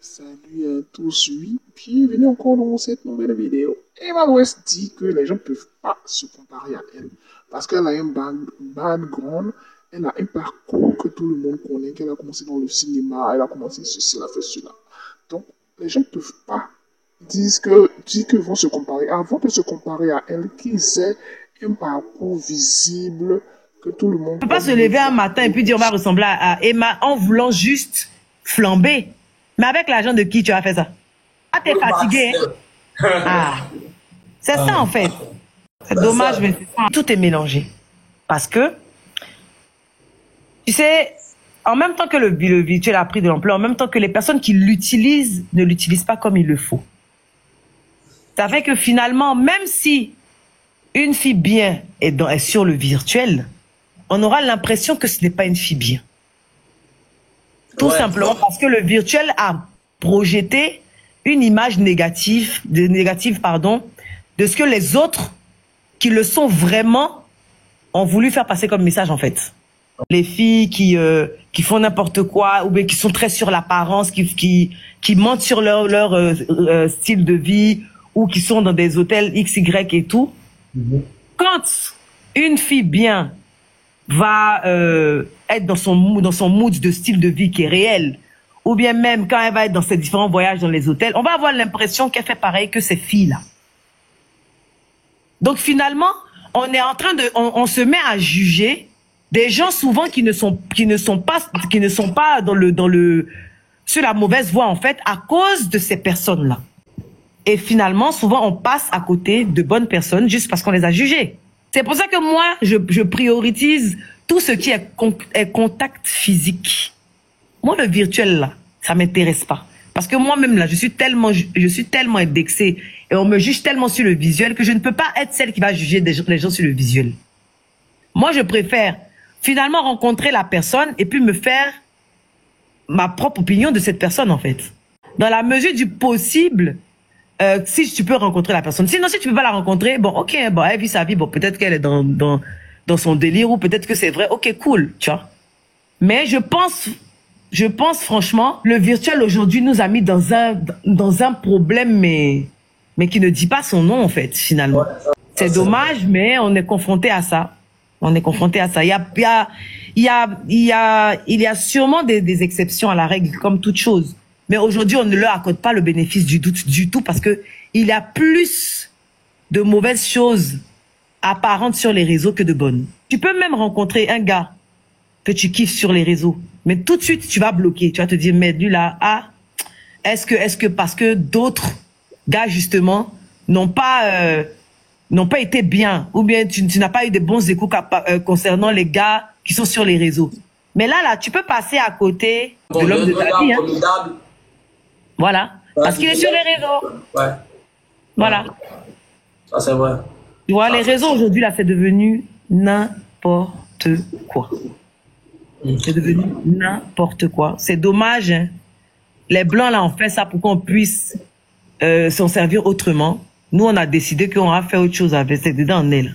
Salut à tous, oui, bienvenue encore dans cette nouvelle vidéo. Emma West dit que les gens ne peuvent pas se comparer à elle parce qu'elle a un background, elle a un parcours que tout le monde connaît, qu'elle a commencé dans le cinéma, elle a commencé ceci, elle a fait cela. Donc, les gens ne peuvent pas dire que vont se comparer. Avant de se comparer à elle, qu'ils aient un parcours visible que tout le monde On ne peut pas se lever un matin et puis dire on va ressembler à Emma en voulant juste flamber. Mais avec l'argent de qui tu as fait ça? Ah, t'es fatigué. Hein? Ah, c'est ça en fait. C'est dommage, mais tout est mélangé. Parce que, tu sais, en même temps que le virtuel a pris de l'ampleur, en même temps que les personnes qui l'utilisent ne l'utilisent pas comme il le faut. Ça fait que finalement, même si une fille bien est sur le virtuel, on aura l'impression que ce n'est pas une fille bien. Tout simplement parce que le virtuel a projeté une image négative, de ce que les autres qui le sont vraiment ont voulu faire passer comme message en fait. Les filles qui font n'importe quoi ou bien qui sont très sur l'apparence, qui mentent sur leur style de vie ou qui sont dans des hôtels XY et tout. Quand une fille bien va être dans son mood de style de vie qui est réel, ou bien même quand elle va être dans ses différents voyages dans les hôtels, on va avoir l'impression qu'elle fait pareil que ces filles-là. Donc finalement, on est en train on se met à juger des gens souvent qui ne sont pas sur la mauvaise voie en fait à cause de ces personnes-là. Et finalement, souvent on passe à côté de bonnes personnes juste parce qu'on les a jugées. C'est pour ça que moi, je priorise tout ce qui est contact physique. Moi, le virtuel, là, ça m'intéresse pas. Parce que moi-même, là, je suis tellement indexée et on me juge tellement sur le visuel que je ne peux pas être celle qui va juger les gens sur le visuel. Moi, je préfère finalement rencontrer la personne et puis me faire ma propre opinion de cette personne, en fait. Dans la mesure du possible, si tu peux rencontrer la personne. Sinon, si tu peux pas la rencontrer, bon, ok, bon, elle vit sa vie, bon, peut-être qu'elle est dans son délire ou peut-être que c'est vrai, ok, cool, tu vois. Mais je pense franchement, le virtuel aujourd'hui nous a mis dans un problème, mais qui ne dit pas son nom, en fait, finalement. C'est dommage, mais on est confronté à ça. On est confronté à ça. Il y a sûrement des exceptions à la règle, comme toute chose. Mais aujourd'hui, on ne leur accorde pas le bénéfice du doute du tout parce que il y a plus de mauvaises choses apparentes sur les réseaux que de bonnes. Tu peux même rencontrer un gars que tu kiffes sur les réseaux, mais tout de suite, tu vas bloquer. Tu vas te dire, mais lui là, est-ce que parce que d'autres gars, justement, n'ont pas été bien ou bien tu n'as pas eu de bons échos concernant les gars qui sont sur les réseaux. Mais là, tu peux passer à côté de l'homme de ta vie. Hein. Voilà. Parce qu'il est sur les réseaux. Ouais. Voilà. Ça, c'est vrai. Tu vois, les réseaux aujourd'hui, là, c'est devenu n'importe quoi. C'est devenu n'importe quoi. C'est dommage. Hein. Les Blancs, là, ont fait ça pour qu'on puisse s'en servir autrement. Nous, on a décidé qu'on va faire autre chose avec. C'est dedans, on est là.